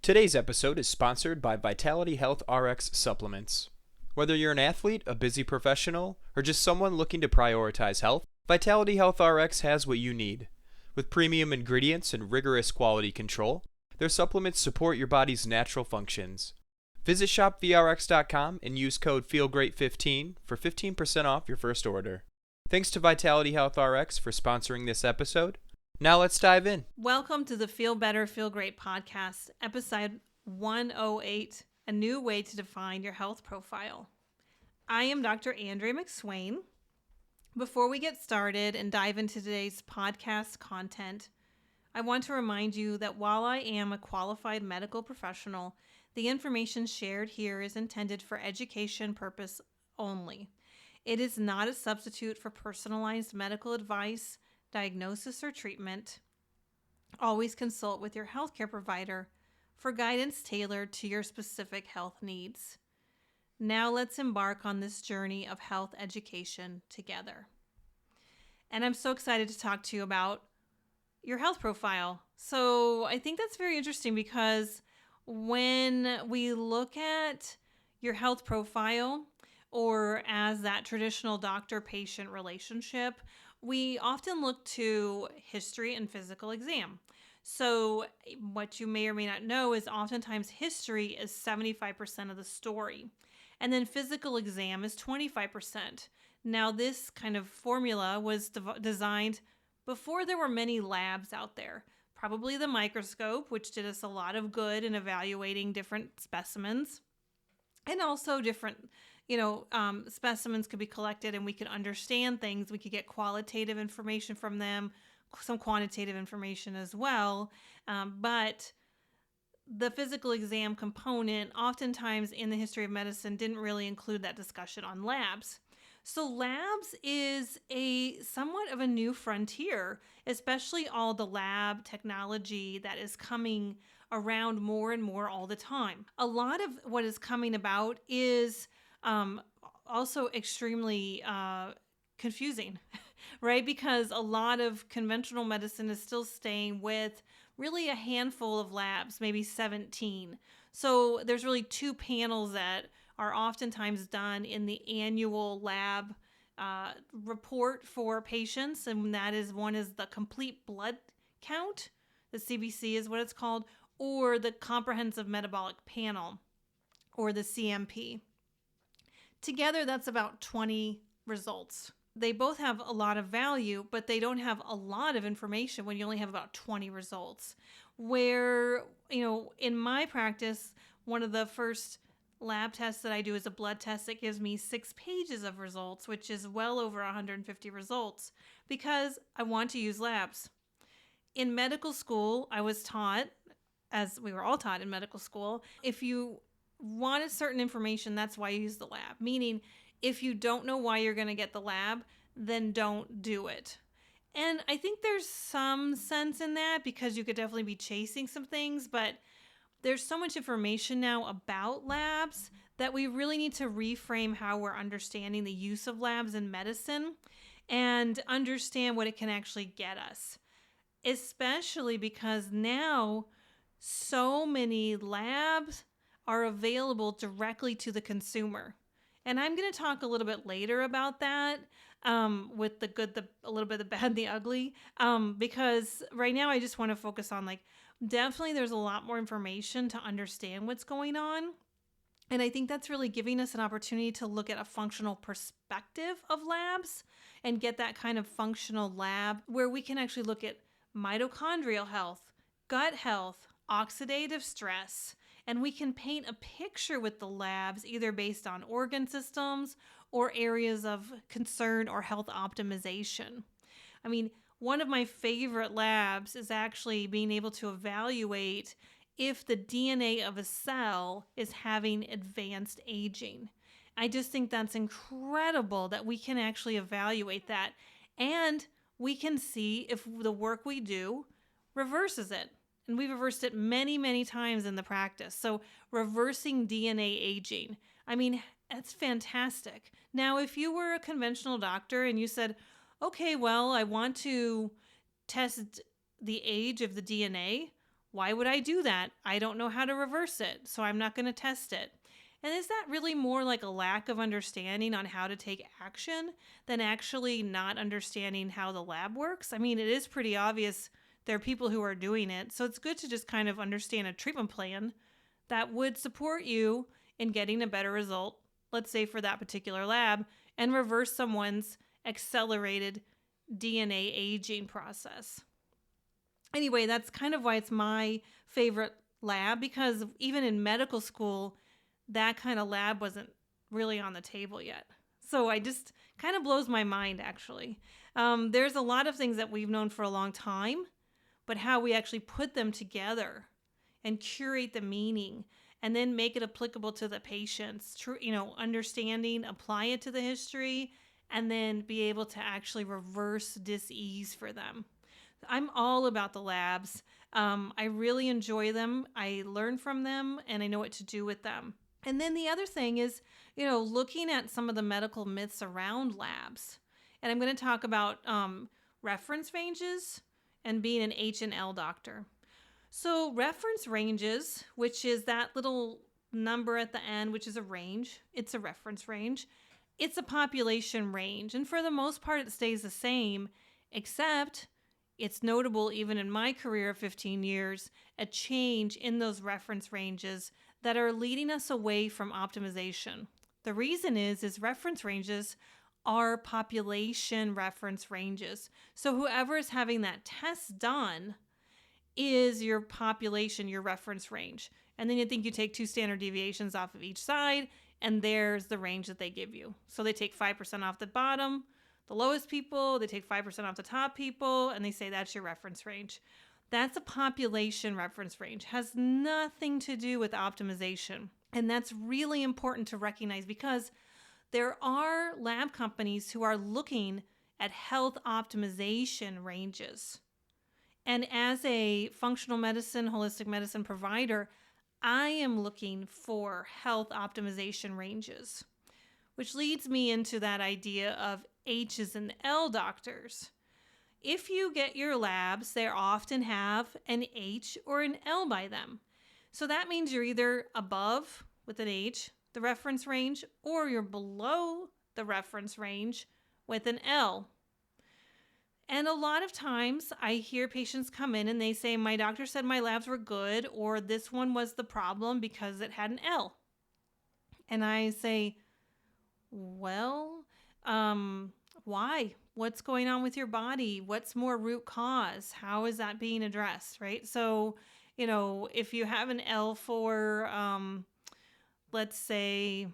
Today's episode is sponsored by Vitality Health RX Supplements. Whether you're an athlete, a busy professional, or just someone looking to prioritize health, Vitality Health RX has what you need. With premium ingredients and rigorous quality control, their supplements support your body's natural functions. Visit shopvrx.com and use code FEELGREAT15 for 15% off your first order. Thanks to Vitality Health RX for sponsoring this episode. Now let's dive in. Welcome to the Feel Better, Feel Great podcast, episode 108, a new way to define your health profile. I am Dr. Andrea McSwain. Before we get started and dive into today's podcast content, I want to remind you that while I am a qualified medical professional, the information shared here is intended for education purpose only. It is not a substitute for personalized medical advice, diagnosis, or treatment. Always consult with your healthcare provider for guidance tailored to your specific health needs. Now let's embark on this journey of health education together. And I'm so excited to talk to you about your health profile. So I think that's very interesting because when we look at your health profile, or as that traditional doctor-patient relationship, we often look to history and physical exam. So what you may or may not know is oftentimes history is 75% of the story. And then physical exam is 25%. Now this kind of formula was designed before there were many labs out there. Probably the microscope, which did us a lot of good in evaluating different specimens. And also different specimens could be collected and we could understand things. We could get qualitative information from them, some quantitative information as well. But the physical exam component, oftentimes in the history of medicine, didn't really include that discussion on labs. So labs is somewhat of a new frontier, especially all the lab technology that is coming around more and more all the time. A lot of what is coming about is also extremely confusing, right? Because a lot of conventional medicine is still staying with really a handful of labs, maybe 17. So there's really two panels that are oftentimes done in the annual lab report for patients. And that is, one is the complete blood count, the CBC is what it's called, or the comprehensive metabolic panel, or the CMP. Together, that's about 20 results. They both have a lot of value, but they don't have a lot of information when you only have about 20 results. Where, in my practice, one of the first lab tests that I do is a blood test that gives me 6 pages of results, which is well over 150 results, because I want to use labs. In medical school, I was taught, as we were all taught in medical school, if you wanted certain information, that's why you use the lab. Meaning, if you don't know why you're going to get the lab, then don't do it. And I think there's some sense in that, because you could definitely be chasing some things, but there's so much information now about labs that we really need to reframe how we're understanding the use of labs in medicine and understand what it can actually get us. Especially because now so many labs are available directly to the consumer. And I'm going to talk a little bit later about that, with the good, a little bit of the bad, the ugly, because right now I just want to focus on, definitely there's a lot more information to understand what's going on. And I think that's really giving us an opportunity to look at a functional perspective of labs and get that kind of functional lab where we can actually look at mitochondrial health, gut health, oxidative stress, and we can paint a picture with the labs either based on organ systems or areas of concern or health optimization. I mean, one of my favorite labs is actually being able to evaluate if the DNA of a cell is having advanced aging. I just think that's incredible that we can actually evaluate that, and we can see if the work we do reverses it. And we've reversed it many, many times in the practice. So reversing DNA aging, I mean, that's fantastic. Now, if you were a conventional doctor and you said, okay, well, I want to test the age of the DNA, Why would I do that? I don't know how to reverse it, so I'm not going to test it. And is that really more like a lack of understanding on how to take action than actually not understanding how the lab works? I mean, it is pretty obvious there are people who are doing it. So it's good to just kind of understand a treatment plan that would support you in getting a better result, let's say for that particular lab, and reverse someone's accelerated DNA aging process. Anyway, that's kind of why it's my favorite lab, because even in medical school, that kind of lab wasn't really on the table yet. So I just kind of blows my mind, actually. There's a lot of things that we've known for a long time, but how we actually put them together and curate the meaning and then make it applicable to the patients, understanding, apply it to the history, and then be able to actually reverse dis-ease for them. I'm all about the labs. I really enjoy them. I learn from them, and I know what to do with them. And then the other thing is, looking at some of the medical myths around labs. And I'm going to talk about reference ranges and being an H&L doctor. So reference ranges, which is that little number at the end, which is a range. It's a reference range. It's a population range. And for the most part, it stays the same, except it's notable, even in my career of 15 years, a change in those reference ranges that are leading us away from optimization. The reason is reference ranges are population reference ranges. So whoever is having that test done is your population, your reference range. And then you think you take 2 standard deviations off of each side, and there's the range that they give you. So they take 5% off the bottom, the lowest people, they take 5% off the top people, and they say that's your reference range. That's a population reference range. Has nothing to do with optimization. And that's really important to recognize, because there are lab companies who are looking at health optimization ranges. And as a functional medicine, holistic medicine provider, I am looking for health optimization ranges, which leads me into that idea of H's and L doctors. If you get your labs, they often have an H or an L by them. So that means you're either above with an H, the reference range, or you're below the reference range with an L. And a lot of times I hear patients come in and they say, my doctor said my labs were good, or this one was the problem because it had an L. And I say, well, why? What's going on with your body? What's more root cause? How is that being addressed, right? So, if you have an L for, let's say,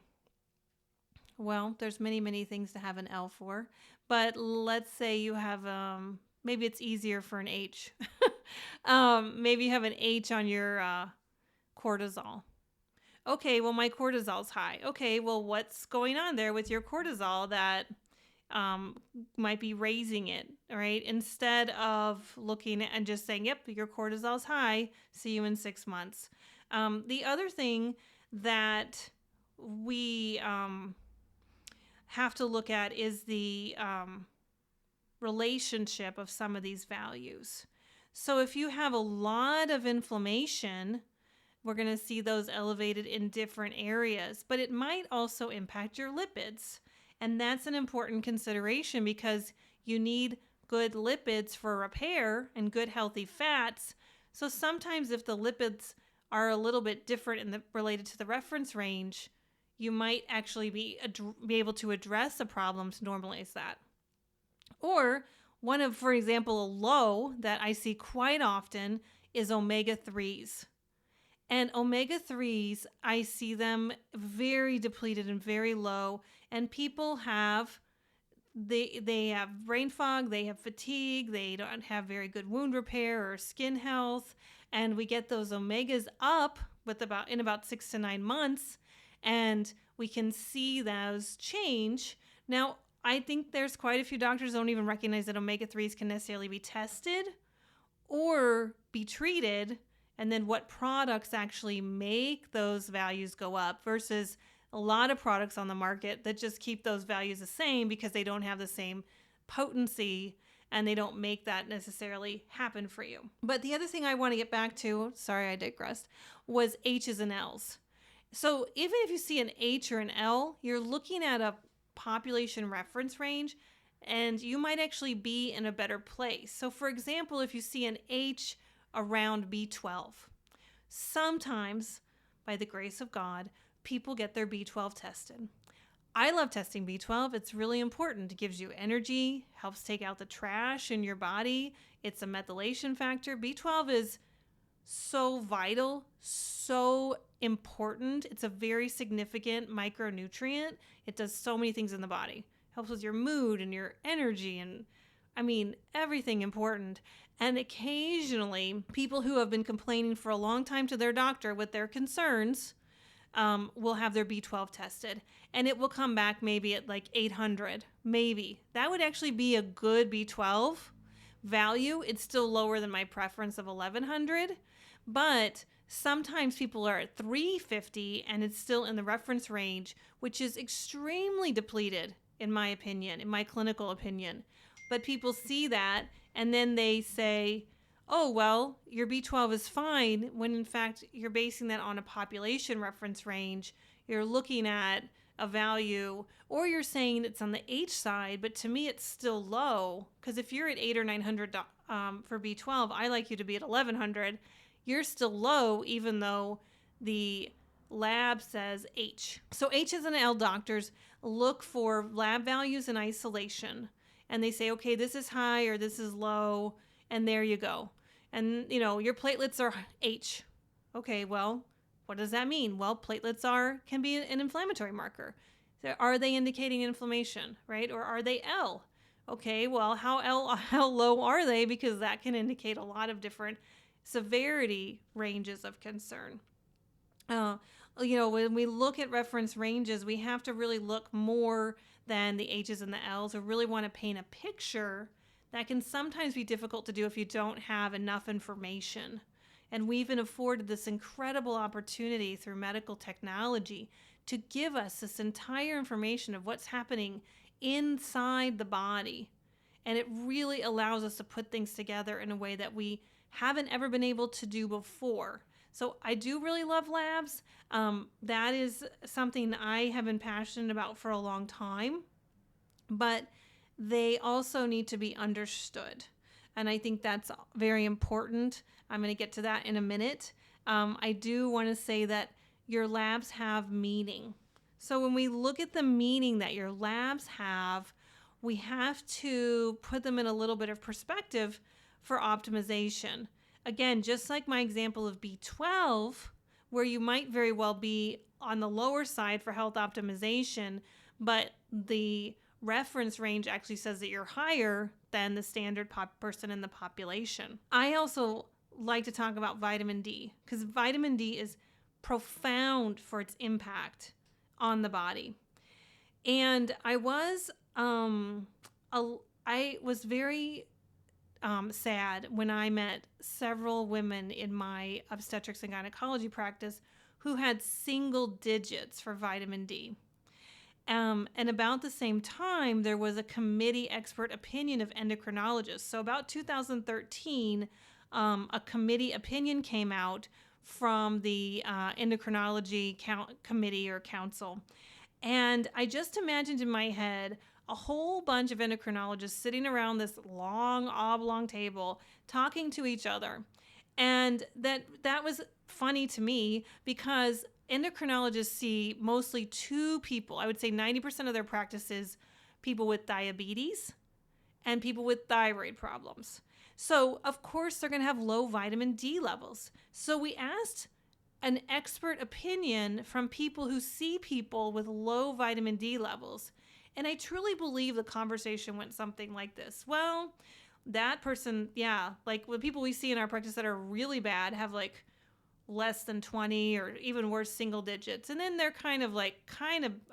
well, there's many, many things to have an L for, but let's say you have, maybe it's easier for an H. Maybe you have an H on your cortisol. Okay, well, my cortisol's high. Okay, well, what's going on there with your cortisol that might be raising it, right? Instead of looking at and just saying, yep, your cortisol's high, see you in 6 months. The other thing that we have to look at is the relationship of some of these values. So if you have a lot of inflammation, we're going to see those elevated in different areas, but it might also impact your lipids. And that's an important consideration, because you need good lipids for repair and good healthy fats. So sometimes if the lipids are a little bit different related to the reference range, you might actually be able to address a problem to normalize that. Or one of, for example, a low that I see quite often is omega-3s. And omega-3s, I see them very depleted and very low. And people have, they have brain fog, they have fatigue, they don't have very good wound repair or skin health. And we get those omegas up in about 6 to 9 months. And we can see those change. Now, I think there's quite a few doctors don't even recognize that omega-3s can necessarily be tested or be treated, and then what products actually make those values go up versus a lot of products on the market that just keep those values the same because they don't have the same potency and they don't make that necessarily happen for you. But the other thing I want to get back to, sorry I digressed, was H's and L's. So even if you see an H or an L, you're looking at a population reference range, and you might actually be in a better place. So for example, if you see an H around B12, sometimes, by the grace of God, people get their B12 tested. I love testing B12. It's really important. It gives you energy, helps take out the trash in your body. It's a methylation factor. B12 is so vital, so important. It's a very significant micronutrient. It does so many things in the body. Helps with your mood and your energy and, everything important. And occasionally, people who have been complaining for a long time to their doctor with their concerns will have their B12 tested, and it will come back maybe at like 800, maybe. That would actually be a good B12 value. It's still lower than my preference of 1100, but sometimes people are at 350 and it's still in the reference range, which is extremely depleted, in my opinion, in my clinical opinion. But people see that and then they say, oh, well, your B12 is fine, when in fact you're basing that on a population reference range. You're looking at a value, or you're saying it's on the H side, but to me it's still low, because if you're at 800 or 900 for B12, I like you to be at 1100. You're still low, even though the lab says H. So H's and L doctors look for lab values in isolation, and they say, okay, this is high or this is low, and there you go. And, your platelets are H. Okay, well, what does that mean? Well, platelets can be an inflammatory marker. So are they indicating inflammation, right? Or are they L? Okay, well, how low are they? Because that can indicate a lot of different severity ranges of concern. When we look at reference ranges, we have to really look more than the H's and the L's, or really want to paint a picture. That can sometimes be difficult to do if you don't have enough information. And we've been afforded this incredible opportunity through medical technology to give us this entire information of what's happening inside the body. And it really allows us to put things together in a way that we haven't ever been able to do before. So I do really love labs. That is something I have been passionate about for a long time. But they also need to be understood. And I think that's very important. I'm going to get to that in a minute. I do want to say that your labs have meaning. So when we look at the meaning that your labs have, we have to put them in a little bit of perspective for optimization. Again, just like my example of B12, where you might very well be on the lower side for health optimization, but the reference range actually says that you're higher than the standard person in the population. I also like to talk about vitamin D, because vitamin D is profound for its impact on the body. And I was very sad when I met several women in my obstetrics and gynecology practice who had single digits for vitamin D. And about the same time, there was a committee expert opinion of endocrinologists. So about 2013, a committee opinion came out from the endocrinology committee or council. And I just imagined in my head a whole bunch of endocrinologists sitting around this long oblong table talking to each other. And that was funny to me, because endocrinologists see mostly two people. I would say 90% of their practice is people with diabetes and people with thyroid problems. So, of course, they're going to have low vitamin D levels. So we asked an expert opinion from people who see people with low vitamin D levels. And I truly believe the conversation went something like this. Well, that person, like the people we see in our practice that are really bad have like less than 20 or even worse, single digits. And then they're kind of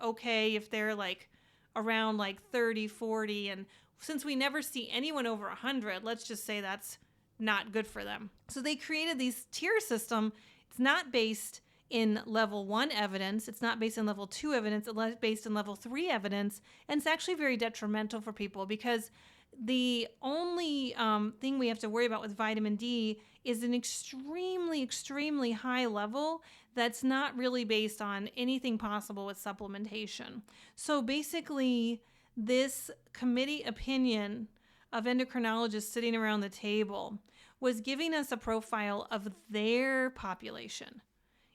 okay if they're like around like 30, 40. And since we never see anyone over 100, let's just say that's not good for them. So they created these tier system. It's not based in level 1 evidence. It's not based in level 2 evidence. It's based in level 3 evidence. And it's actually very detrimental for people, because The only thing we have to worry about with vitamin D is an extremely, extremely high level that's not really based on anything possible with supplementation. So basically, this committee opinion of endocrinologists sitting around the table was giving us a profile of their population.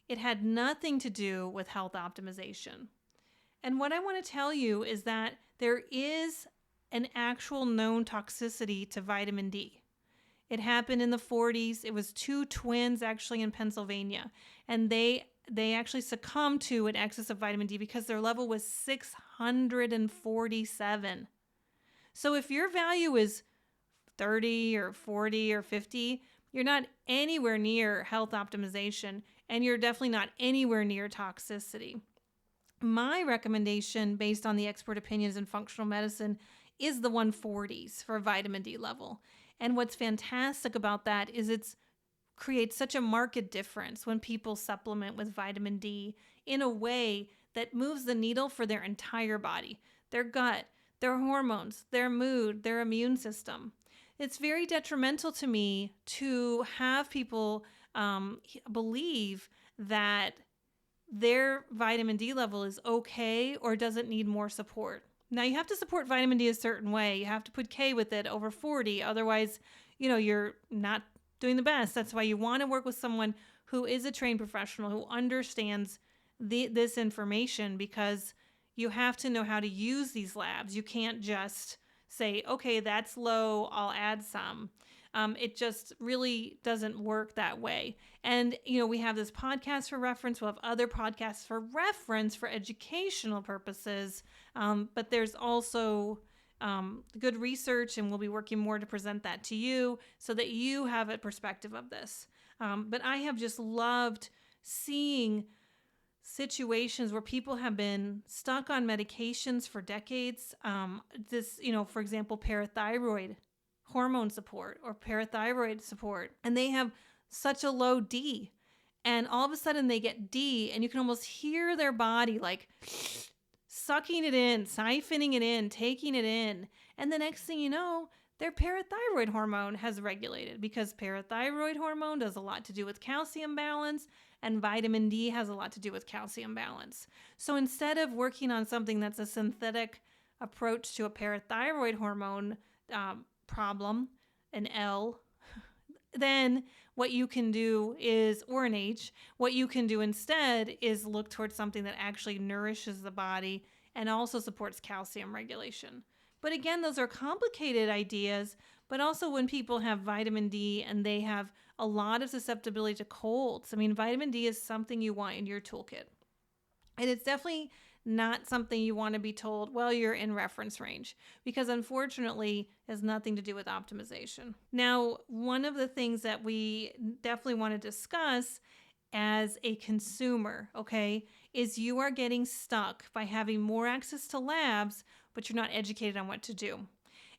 It had nothing to do with health optimization. And what I want to tell you is that there is an actual known toxicity to vitamin D. It happened in the 40s. It was two twins actually in Pennsylvania, and they actually succumbed to an excess of vitamin D because their level was 647. So if your value is 30 or 40 or 50, you're not anywhere near health optimization, and you're definitely not anywhere near toxicity. My recommendation, based on the expert opinions in functional medicine, is the 140s for vitamin D level. And what's fantastic about that is it creates such a marked difference when people supplement with vitamin D in a way that moves the needle for their entire body, their gut, their hormones, their mood, their immune system. It's very detrimental to me to have people believe that their vitamin D level is okay or doesn't need more support. Now, you have to support vitamin D a certain way. You have to put K with it over 40. Otherwise, you're not doing the best. That's why you want to work with someone who is a trained professional, who understands this information, because you have to know how to use these labs. You can't just say, okay, that's low, I'll add some. It just really doesn't work that way. And, we have this podcast for reference. We'll have other podcasts for reference for educational purposes. But there's also good research, and we'll be working more to present that to you so that you have a perspective of this. But I have just loved seeing situations where people have been stuck on medications for decades. For example, parathyroid hormone support or parathyroid support, and they have such a low D, and all of a sudden they get D, and you can almost hear their body like sucking it in, siphoning it in, taking it in, and the next thing you know, their parathyroid hormone has regulated, because parathyroid hormone does a lot to do with calcium balance, and vitamin D has a lot to do with calcium balance. So instead of working on something that's a synthetic approach to a parathyroid hormone problem, an L, then what you can do is, or an H, what you can do instead is look towards something that actually nourishes the body and also supports calcium regulation. But again, those are complicated ideas, but also when people have vitamin D and they have a lot of susceptibility to colds, vitamin D is something you want in your toolkit. And it's definitely not something you want to be told, well, you're in reference range, because unfortunately it has nothing to do with optimization. Now, one of the things that we definitely want to discuss as a consumer, okay, is you are getting stuck by having more access to labs, but you're not educated on what to do.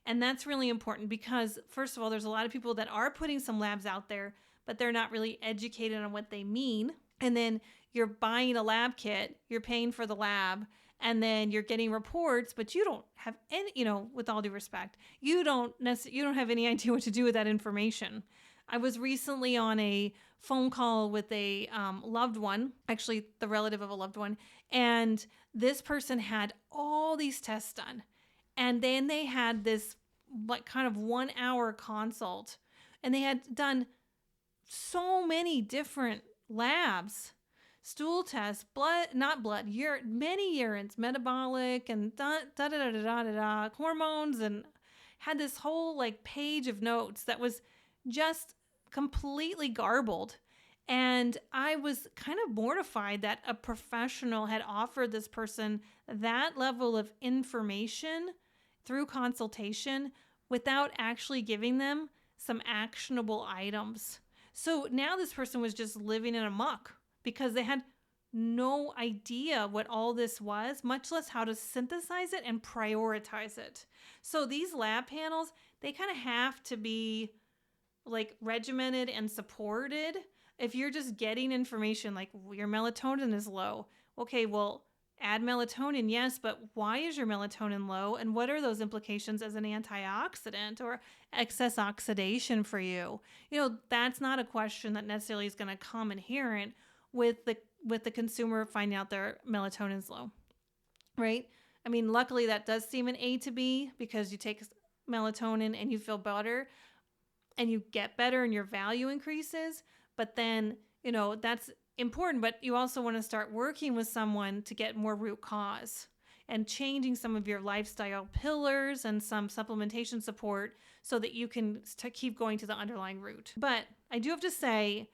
And that's really important because, first of all, there's a lot of people that are putting some labs out there, but they're not really educated on what they mean. And then you're buying a lab kit, you're paying for the lab, and then you're getting reports, but you don't have any, with all due respect, you don't have any idea what to do with that information. I was recently on a phone call with a loved one, actually the relative of a loved one, and this person had all these tests done. And then they had this kind of 1 hour consult, and they had done so many different labs, stool tests, many urines, metabolic, and hormones, and had this whole page of notes that was just completely garbled. And I was kind of mortified that a professional had offered this person that level of information through consultation without actually giving them some actionable items. So now this person was just living in a muck because they had no idea what all this was, much less how to synthesize it and prioritize it. So these lab panels, they kind of have to be regimented and supported. If you're just getting information like your melatonin is low, okay, well, add melatonin, yes, but why is your melatonin low? And what are those implications as an antioxidant or excess oxidation for you? That's not a question that necessarily is going to come inherent with the consumer finding out their melatonin's low, right? I mean, luckily that does seem an A to B, because you take melatonin and you feel better and you get better and your value increases. But then, that's important, but you also want to start working with someone to get more root cause and changing some of your lifestyle pillars and some supplementation support so that you can keep going to the underlying root. But I do have to say,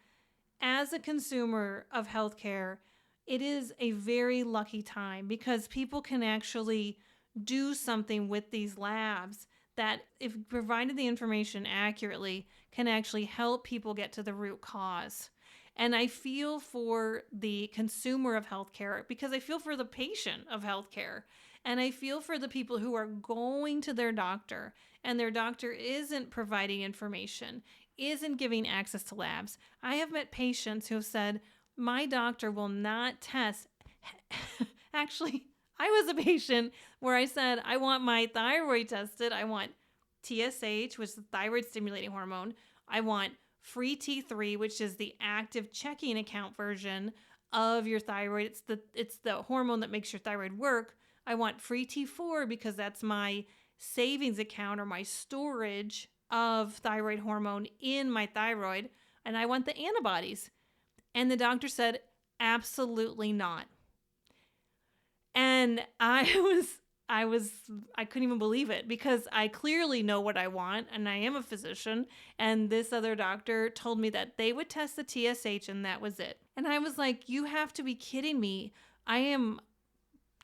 as a consumer of healthcare, it is a very lucky time, because people can actually do something with these labs that, if provided the information accurately, can actually help people get to the root cause. And I feel for the consumer of healthcare, because I feel for the patient of healthcare. And I feel for the people who are going to their doctor and their doctor isn't providing information, isn't giving access to labs. I have met patients who have said, my doctor will not test. Actually, I was a patient where I said, I want my thyroid tested. I want TSH, which is the thyroid stimulating hormone. I want free T3, which is the active checking account version of your thyroid. It's the hormone that makes your thyroid work. I want free T4 because that's my savings account or my storage of thyroid hormone in my thyroid. And I want the antibodies. And the doctor said, absolutely not. And I couldn't even believe it, because I clearly know what I want and I am a physician. And this other doctor told me that they would test the TSH and that was it. And I was like, you have to be kidding me. I am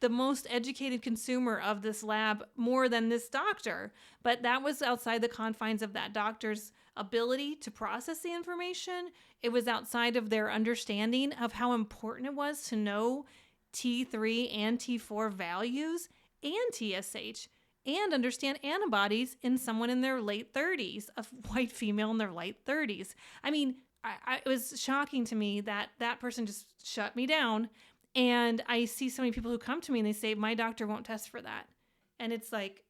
the most educated consumer of this lab, more than this doctor. But that was outside the confines of that doctor's ability to process the information. It was outside of their understanding of how important it was to know T3 and T4 values and TSH, and understand antibodies in someone in their late 30s, a white female in their late 30s. I mean, it was shocking to me that that person just shut me down. And I see so many people who come to me and they say, my doctor won't test for that. And it's like,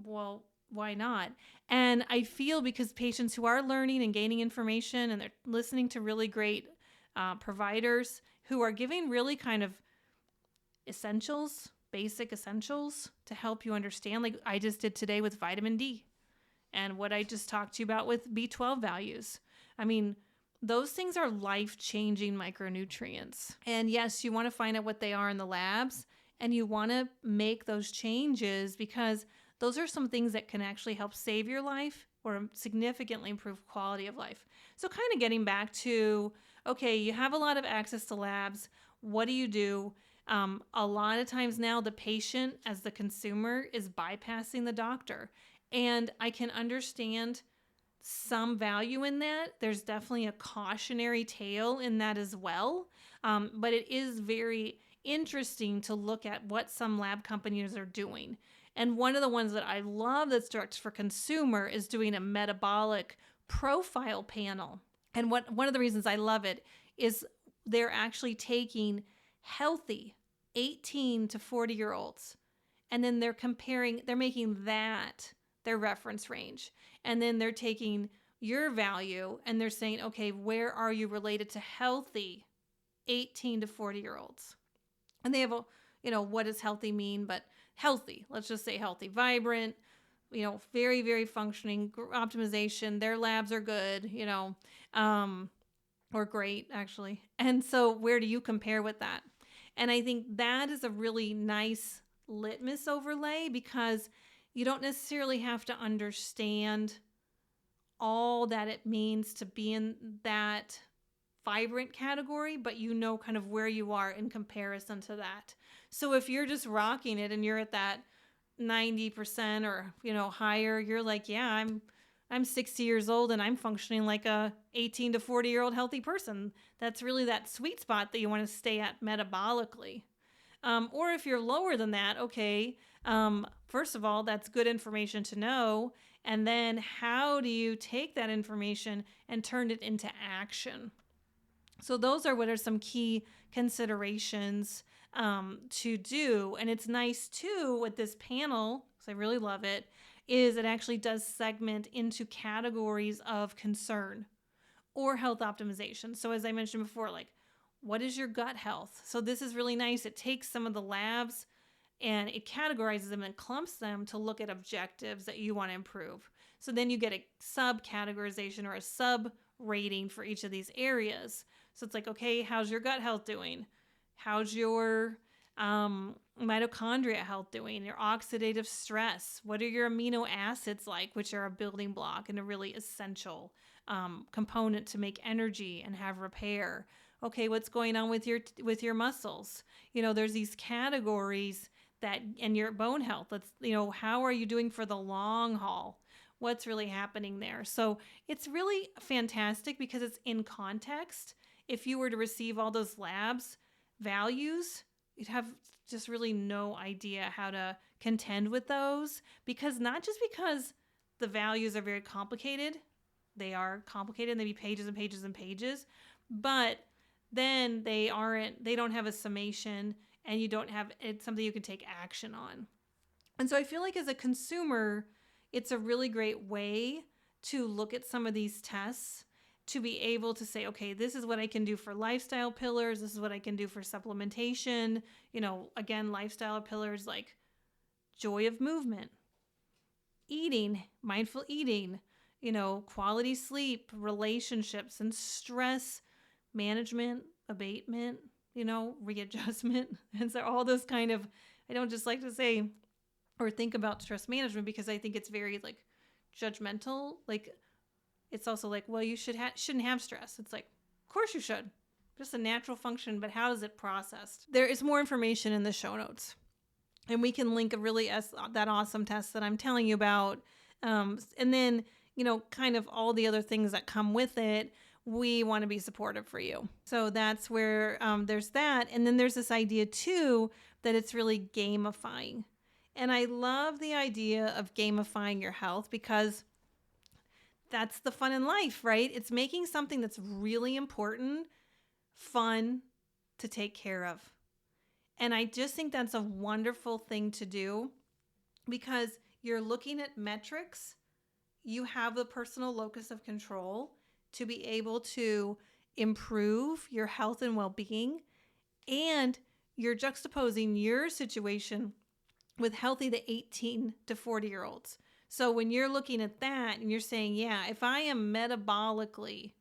well, why not? And I feel, because patients who are learning and gaining information and they're listening to really great providers who are giving really kind of essentials, basic essentials to help you understand, like I just did today with vitamin D and what I just talked to you about with B12 values. I mean, those things are life-changing micronutrients. And yes, you want to find out what they are in the labs, and you want to make those changes, because those are some things that can actually help save your life or significantly improve quality of life. So kind of getting back to, okay, you have a lot of access to labs. What do you do? A lot of times now the patient, as the consumer, is bypassing the doctor. And I can understand some value in that. There's definitely a cautionary tale in that as well. But it is very interesting to look at what some lab companies are doing. And one of the ones that I love that's direct for consumer is doing a metabolic profile panel. And one of the reasons I love it is they're actually taking healthy 18 to 40-year-olds, and then they're making that their reference range. And then they're taking your value and they're saying, okay, where are you related to healthy 18 to 40-year-olds? And they have what does healthy mean? But healthy, let's just say healthy, vibrant, very, very functioning, optimization. Their labs are good, or great, actually. And so where do you compare with that? And I think that is a really nice litmus overlay, because you don't necessarily have to understand all that it means to be in that vibrant category, but kind of where you are in comparison to that. So if you're just rocking it and you're at that 90% or, higher, you're like, yeah, I'm 60 years old and I'm functioning like a 18 to 40-year-old healthy person. That's really that sweet spot that you want to stay at metabolically. Or if you're lower than that, okay, first of all, that's good information to know. And then how do you take that information and turn it into action? So those are what are some key considerations to do. And it's nice too with this panel, because I really love it, is it actually does segment into categories of concern or health optimization. So as I mentioned before, like, what is your gut health? So this is really nice. It takes some of the labs and it categorizes them and clumps them to look at objectives that you want to improve. So then you get a subcategorization or a sub rating for each of these areas. So it's like, okay, how's your gut health doing? How's your mitochondria health doing? Your oxidative stress? What are your amino acids like, which are a building block and a really essential component to make energy and have repair? Okay, what's going on with your muscles? There's these categories that, and your bone health. How are you doing for the long haul? What's really happening there? So it's really fantastic because it's in context. If you were to receive all those labs values, you'd have just really no idea how to contend with those, because not just because the values are very complicated, they are complicated and they be pages and pages and pages, but then they don't have a summation and it's something you can take action on. And so I feel like as a consumer, it's a really great way to look at some of these tests to be able to say, okay, this is what I can do for lifestyle pillars. This is what I can do for supplementation. Again, lifestyle pillars like joy of movement, eating, mindful eating, quality sleep, relationships, and stress management, abatement, readjustment. And so all those kind of, I don't just like to say or think about stress management because I think it's very like judgmental. Like it's also like, well, you shouldn't have stress. It's like, of course you should. Just a natural function, but how is it processed? There is more information in the show notes. And we can link that awesome test that I'm telling you about. And then, kind of all the other things that come with it. We want to be supportive for you. So that's where there's that. And then there's this idea too that it's really gamifying. And I love the idea of gamifying your health because that's the fun in life, right? It's making something that's really important fun to take care of. And I just think that's a wonderful thing to do because you're looking at metrics. You have the personal locus of control to be able to improve your health and well-being. And you're juxtaposing your situation with healthy to 18 to 40-year-olds. So when you're looking at that and you're saying, yeah, if I am metabolically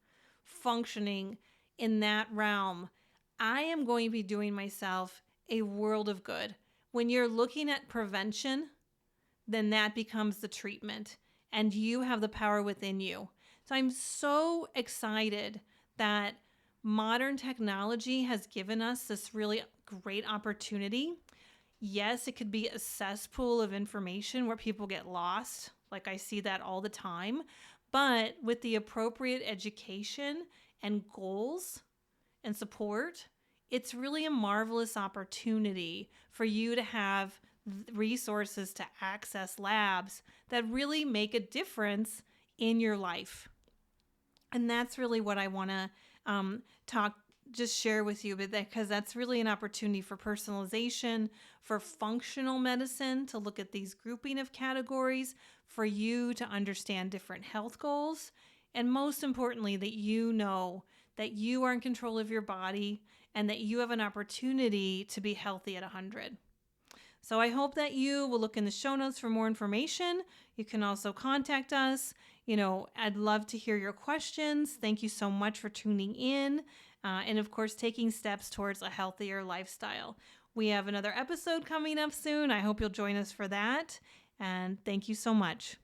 functioning in that realm, I am going to be doing myself a world of good. When you're looking at prevention, then that becomes the treatment and you have the power within you. So I'm so excited that modern technology has given us this really great opportunity. Yes, it could be a cesspool of information where people get lost. Like I see that all the time. But with the appropriate education and goals and support, it's really a marvelous opportunity for you to have resources to access labs that really make a difference in your life. And that's really what I want to just share with you, because that's really an opportunity for personalization, for functional medicine, to look at these grouping of categories, for you to understand different health goals, and most importantly, that you know that you are in control of your body and that you have an opportunity to be healthy at 100. So I hope that you will look in the show notes for more information. You can also contact us. I'd love to hear your questions. Thank you so much for tuning in. And of course, taking steps towards a healthier lifestyle. We have another episode coming up soon. I hope you'll join us for that. And thank you so much.